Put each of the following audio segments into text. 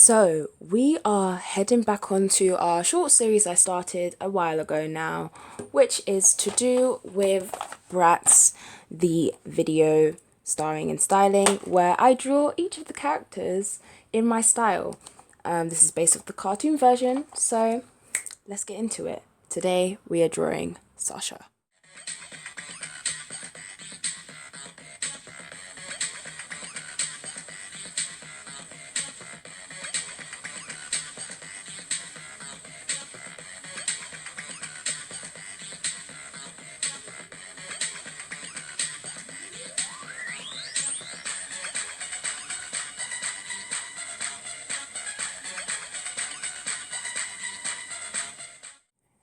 So, we are heading back onto our short series I started a while ago now, which is to do with BRATZ, the video starring and styling, where I draw each of the characters in my style. This is based off the cartoon version, so let's get into it. Today, we are drawing Sasha.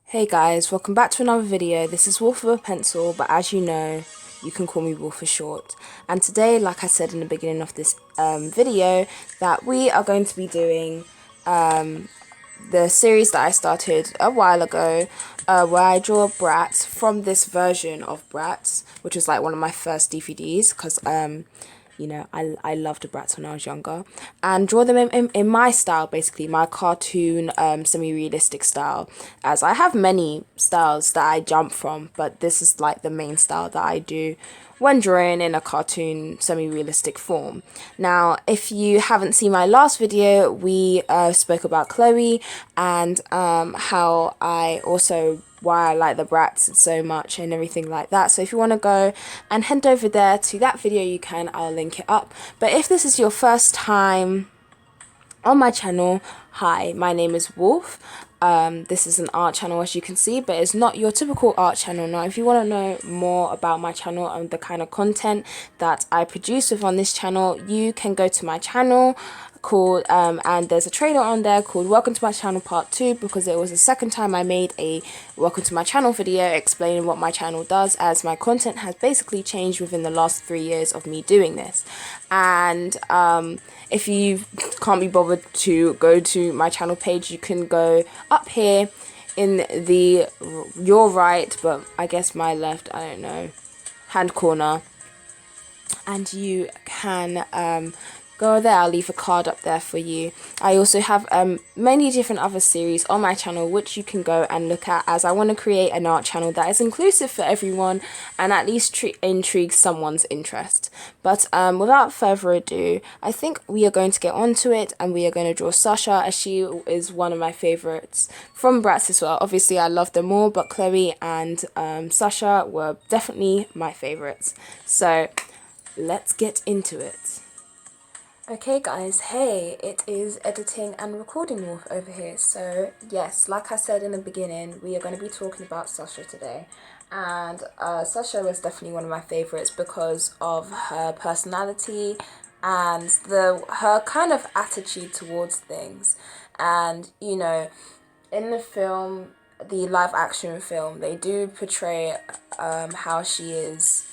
Hey guys, welcome back to another video. This is Wolf with a Pencil, but as you know, you can call me Wolf for short. And today, like I said in the beginning of this video, that we are going to be doing the series that I started a while ago, where I draw BRATZ from this version of BRATZ, which was like one of my first DVDs, because you know, I loved the BRATZ when I was younger, and draw them in my style, basically my cartoon semi-realistic style, as I have many styles that I jump from, but this is like the main style that I do when drawing in a cartoon semi-realistic form. Now, if you haven't seen my last video, we spoke about Chloe and how I also why I like the BRATZ so much and everything like that. So if you want to go and head over there to that video, you can. I'll link it up. But if this is your first time on my channel, hi, my name is Wolf. This is an art channel, as you can see, but it's not your typical art channel. Now, if you want to know more about my channel and the kind of content that I produce with on this channel, you can go to my channel called and there's a trailer on there called Welcome to My Channel Part 2, because it was the second time I made a Welcome to My Channel video explaining what my channel does, as my content has basically changed within the last 3 years of me doing this. And if you can't be bothered to go to my channel page, you can go up here in the your right, but I guess my left, I don't know, hand corner, and you can go there. I'll leave a card up there for you. I also have many different other series on my channel which you can go and look at, as I want to create an art channel that is inclusive for everyone and at least intrigue someone's interest. But without further ado, I think we are going to get onto it, and we are going to draw Sasha, as she is one of my favorites from BRATZ as well. Obviously I love them all, but Chloe and Sasha were definitely my favorites. So let's get into it. Okay guys, hey, it is editing and recording Wolf over here. So yes, like I said in the beginning, we are going to be talking about Sasha today. And Sasha was definitely one of my favorites because of her personality and her kind of attitude towards things. And you know, in the film, the live action film, they do portray how she is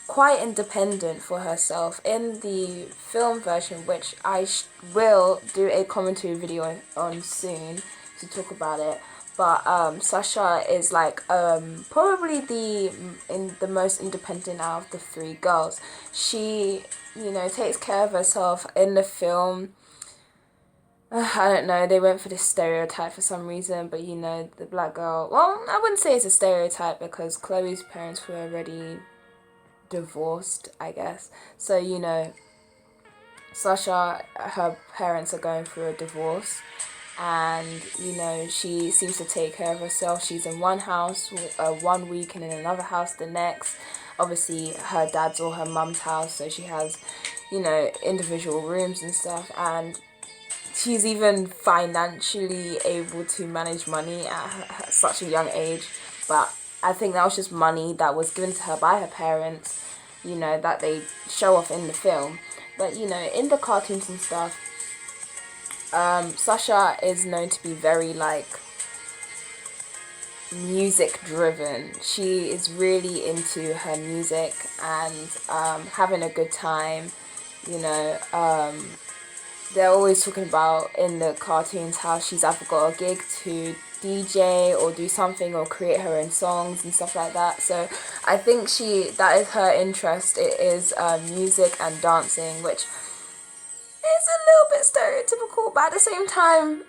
quite independent for herself. In the film version, which I will do a commentary video on soon to talk about it, but Sasha is like probably the most independent out of the three girls. She, you know, takes care of herself. In the film, I don't know, they went for this stereotype for some reason, but you know, the black girl, well, I wouldn't say it's a stereotype because Chloe's parents were already divorced, I guess. So you know, Sasha, her parents are going through a divorce, and you know, she seems to take care of herself. She's in one house 1 week and in another house the next. Obviously her dad's or her mum's house, so she has, you know, individual rooms and stuff, and she's even financially able to manage money at such a young age. But I think that was just money that was given to her by her parents, you know, that they show off in the film. But you know, in the cartoons and stuff, Sasha is known to be very like music driven. She is really into her music and having a good time, you know. They're always talking about in the cartoons how she's either got a gig to DJ or do something or create her own songs and stuff like that. So I think that is her interest. It is music and dancing, which it's a little bit stereotypical, but at the same time,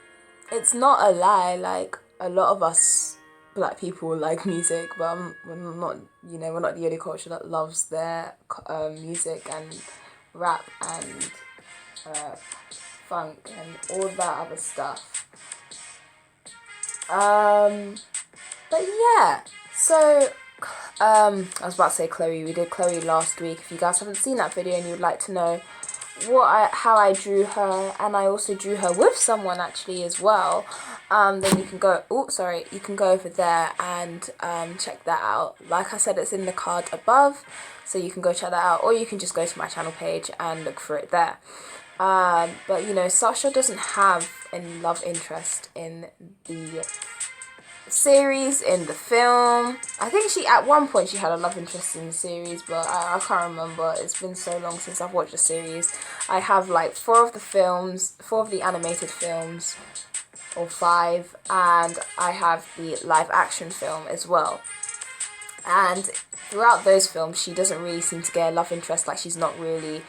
it's not a lie. Like, a lot of us black people like music, but we're not, we're not the only culture that loves their music and rap and funk and all that other stuff. But yeah, so I was about to say Chloe. We did Chloe last week. If you guys haven't seen that video and you would like to know how I drew her, and I also drew her with someone actually as well, then you can go, you can go over there and check that out. Like I said, it's in the card above, so you can go check that out, or you can just go to my channel page and look for it there. But Sasha doesn't have any love interest in the series, in the film. I think at one point she had a love interest in the series, but I can't remember. It's been so long since I've watched the series. I have like 4 of the animated films, or 5, and I have the live action film as well. And throughout those films, she doesn't really seem to get a love interest. Like, she's not really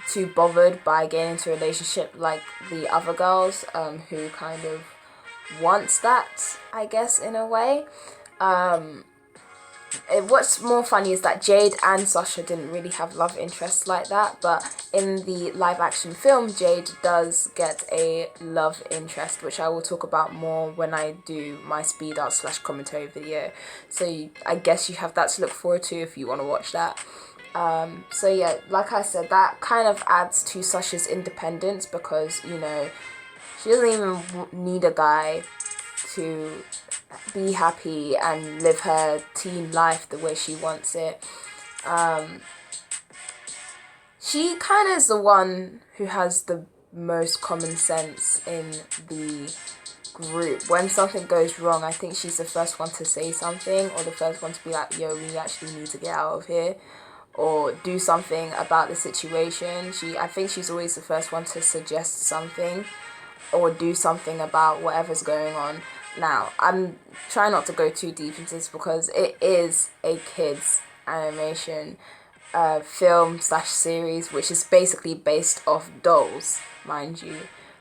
too bothered by getting into a relationship like the other girls, who kind of wants that, I guess, in a way. What's more funny is that Jade and Sasha didn't really have love interests like that, but in the live action film, Jade does get a love interest, which I will talk about more when I do my speed art / commentary video. So I guess you have that to look forward to if you want to watch that. So yeah, like I said, that kind of adds to Sasha's independence, because she doesn't even need a guy to be happy and live her teen life the way she wants it. She kind of is the one who has the most common sense in the group. When something goes wrong, I think she's the first one to say something, or the first one to be like, yo, we actually need to get out of here, or do something about the situation. I think she's always the first one to suggest something or do something about whatever's going on. Now, I'm trying not to go too deep into this because it is a kids animation film / series, which is basically based off dolls, mind you.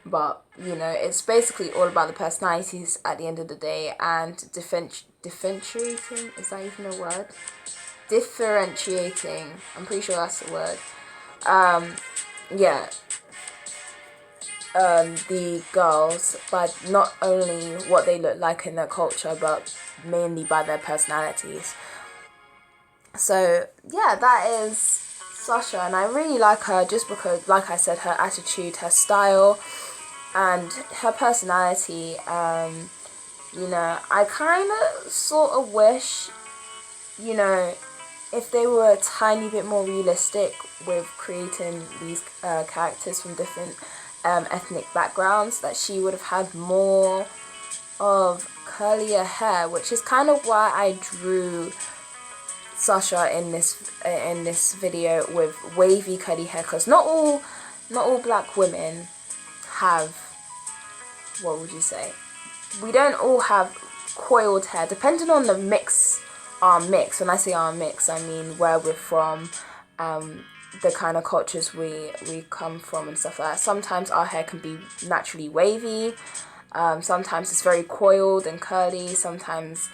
But, it's basically all about the personalities at the end of the day, and differentiating, is that even a word? Differentiating, I'm pretty sure that's the word. The girls, but not only what they look like in their culture, but mainly by their personalities. So yeah, that is Sasha, and I really like her just because, like I said, her attitude, her style, and her personality. I kind of sort of wish, if they were a tiny bit more realistic with creating these characters from different ethnic backgrounds, that she would have had more of curlier hair, which is kind of why I drew Sasha in this video with wavy curly hair, because not all black women have, what would you say, we don't all have coiled hair, depending on the mix. Our mix, when I say our mix, I mean where we're from, the kind of cultures we come from and stuff like that. Sometimes our hair can be naturally wavy, sometimes it's very coiled and curly, sometimes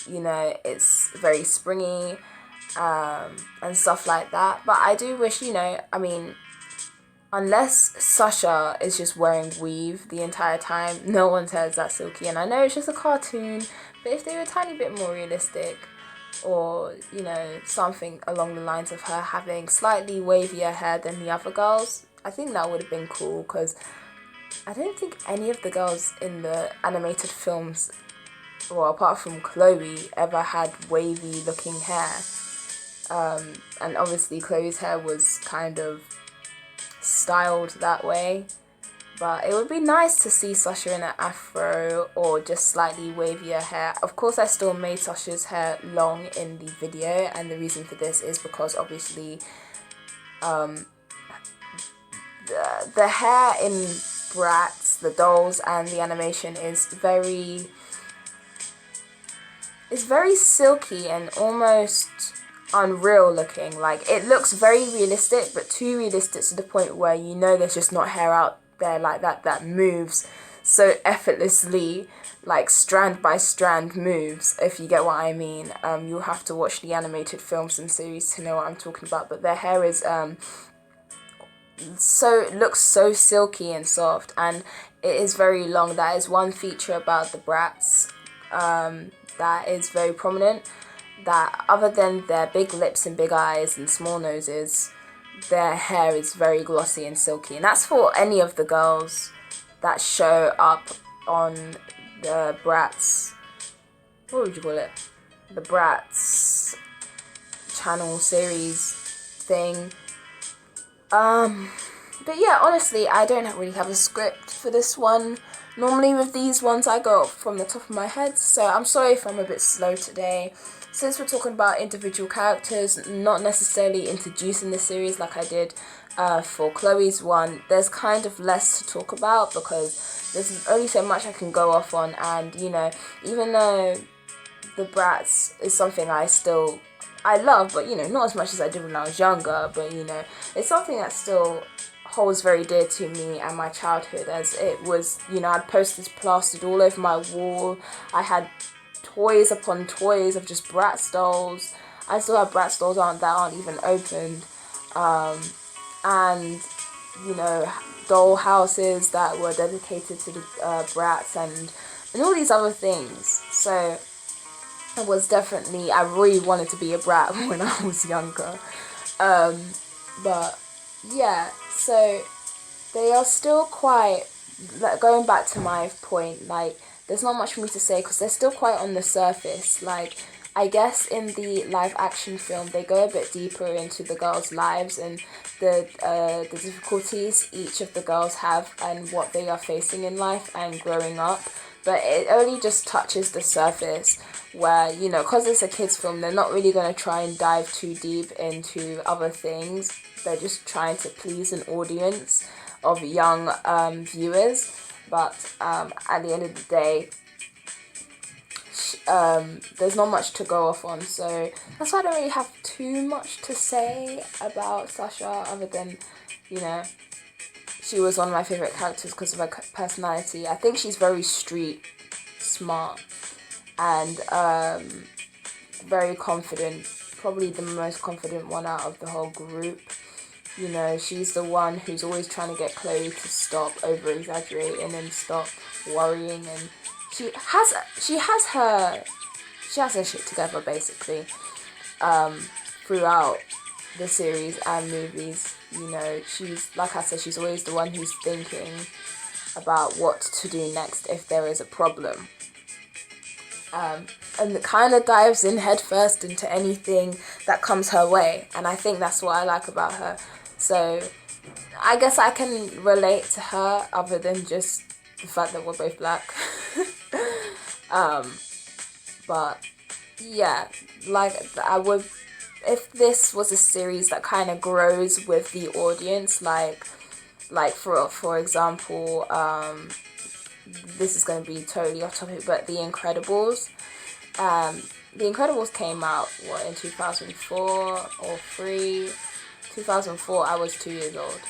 it's very springy, and stuff like that. But I do wish, unless Sasha is just wearing weave the entire time, no one's hair is that silky. And I know it's just a cartoon, but if they were a tiny bit more realistic, or something along the lines of her having slightly wavier hair than the other girls, I think that would have been cool, because I don't think any of the girls in the animated films, well, apart from Chloe, ever had wavy looking hair. And obviously Chloe's hair was kind of styled that way, but it would be nice to see Sasha in an afro or just slightly wavier hair. Of course, I still made Sasha's hair long in the video, and the reason for this is because obviously the hair in BRATZ, the dolls, and the animation is very silky and almost unreal looking. Like, it looks very realistic, but too realistic to the point where you know there's just not hair out there like that moves so effortlessly, like strand by strand moves, if you get what I mean. You'll have to watch the animated films and series to know what I'm talking about, but their hair is so, it looks so silky and soft, and it is very long. That is one feature about the BRATZ that is very prominent, that other than their big lips and big eyes and small noses, their hair is very glossy and silky. And that's for any of the girls that show up on the BRATZ, what would you call it, the BRATZ channel series thing. But yeah, honestly, I don't really have a script for this one. Normally with these ones I go from the top of my head, so I'm sorry if I'm a bit slow today. Since we're talking about individual characters, not necessarily introducing the series like I did for Chloe's one, there's kind of less to talk about because there's only so much I can go off on, and you know, even though the BRATZ is something I love, but you know, not as much as I did when I was younger, but you know, it's something that still holds very dear to me and my childhood, as it was, you know, I had posters plastered all over my wall. I had toys upon toys of just BRATZ dolls. I still have BRATZ dolls that aren't even opened, and you know, doll houses that were dedicated to the BRATZ and all these other things. So I really wanted to be a brat when I was younger. But yeah, so they are still quite, like, going back to my point, like, there's not much for me to say because they're still quite on the surface. Like, I guess in the live action film they go a bit deeper into the girls' lives and the difficulties each of the girls have and what they are facing in life and growing up. But it only just touches the surface, where, you know, because it's a kids film, they're not really going to try and dive too deep into other things. They're just trying to please an audience of young viewers. But at the end of the day, there's not much to go off on, so that's why I don't really have too much to say about Sasha, other than, you know, she was one of my favourite characters because of her personality. I think she's very street smart and very confident, probably the most confident one out of the whole group. You know, she's the one who's always trying to get Chloe to stop over-exaggerating and stop worrying, and she has her shit together, basically, throughout the series and movies. You know, she's, like I said, she's always the one who's thinking about what to do next if there is a problem. And it kind of dives in headfirst into anything that comes her way, and I think that's what I like about her. So I guess I can relate to her, other than just the fact that we're both black. But yeah, like, I would, if this was a series that kind of grows with the audience, like for example, this is going to be totally off topic, but The Incredibles. The Incredibles came out, what, in 2004 or 3? 2004, I was 2 years old.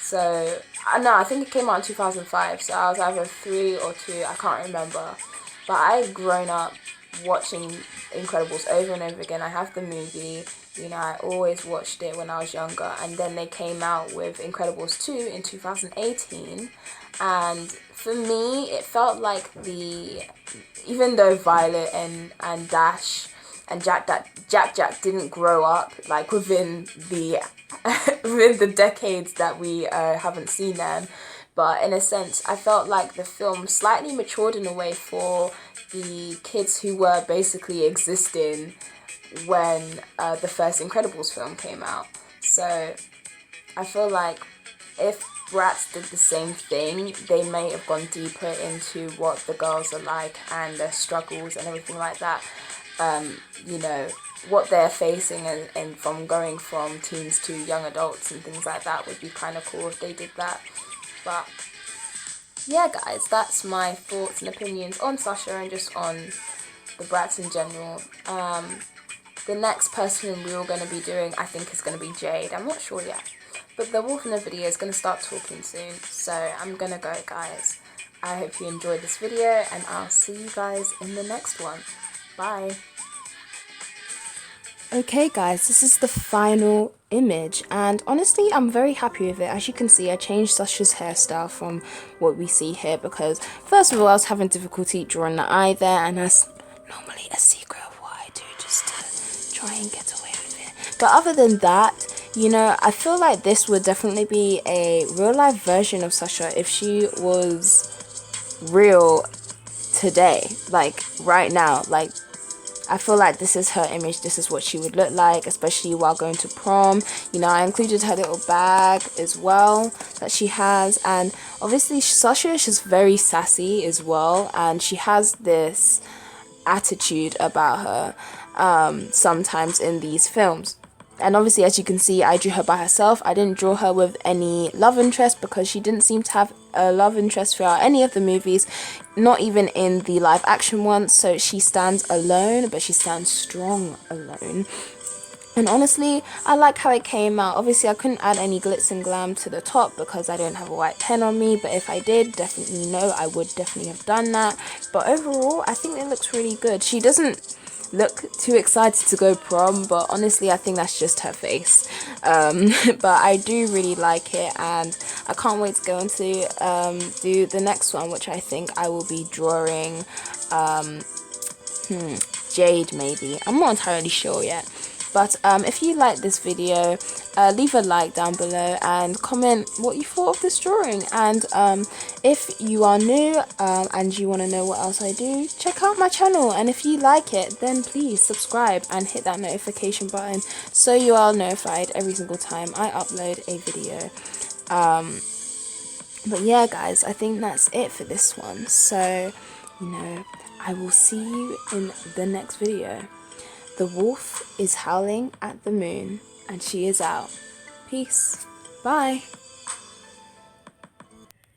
So, no, I think it came out in 2005, so I was either 3 or 2, I can't remember. But I've grown up watching Incredibles over and over again. I have the movie, you know, I always watched it when I was younger, and then they came out with Incredibles 2 in 2018, and for me, it felt like even though Violet and Dash and Jack didn't grow up, like, within the decades that we haven't seen them, but in a sense, I felt like the film slightly matured in a way for the kids who were basically existing when the first Incredibles film came out. So I feel like if BRATZ did the same thing, they may have gone deeper into what the girls are like and their struggles and everything like that. You know, what they're facing and from going from teens to young adults and things like that would be kind of cool if they did that. But yeah, guys, that's my thoughts and opinions on Sasha and just on the BRATZ in general. The next person we were going to be doing, I think, is going to be Jade. I'm not sure yet. But the wolf in the video is going to start talking soon. So I'm going to go, guys. I hope you enjoyed this video, and I'll see you guys in the next one. Bye. Okay guys, this is the final image, and honestly I'm very happy with it. As you can see, I changed Sasha's hairstyle from what we see here because first of all I was having difficulty drawing the eye there, and that's normally a secret of what I do just to try and get away with it. But other than that, you know, I feel like this would definitely be a real life version of Sasha if she was real today, like right now. Like, I feel like this is her image, this is what she would look like, especially while going to prom. You know, I included her little bag as well that she has, and obviously Sasha is just very sassy as well, and she has this attitude about her sometimes in these films. And obviously, as you can see, I drew her by herself. I didn't draw her with any love interest because she didn't seem to have a love interest throughout any of the movies, not even in the live action ones. So she stands alone, but she stands strong alone. And honestly, I like how it came out. Obviously, I couldn't add any glitz and glam to the top because I don't have a white pen on me. But if I did, definitely no, I would definitely have done that. But overall, I think it looks really good. She doesn't look too excited to go prom, but honestly I think that's just her face. But I do really like it, and I can't wait to go on to do the next one, which I think I will be drawing Jade maybe. I'm not entirely sure yet. But if you like this video, leave a like down below and comment what you thought of this drawing. And if you are new and you want to know what else I do, check out my channel. And if you like it, then please subscribe and hit that notification button so you are notified every single time I upload a video. But yeah guys, I think that's it for this one. So, you know, I will see you in the next video. The wolf is howling at the moon, and she is out. Peace. Bye.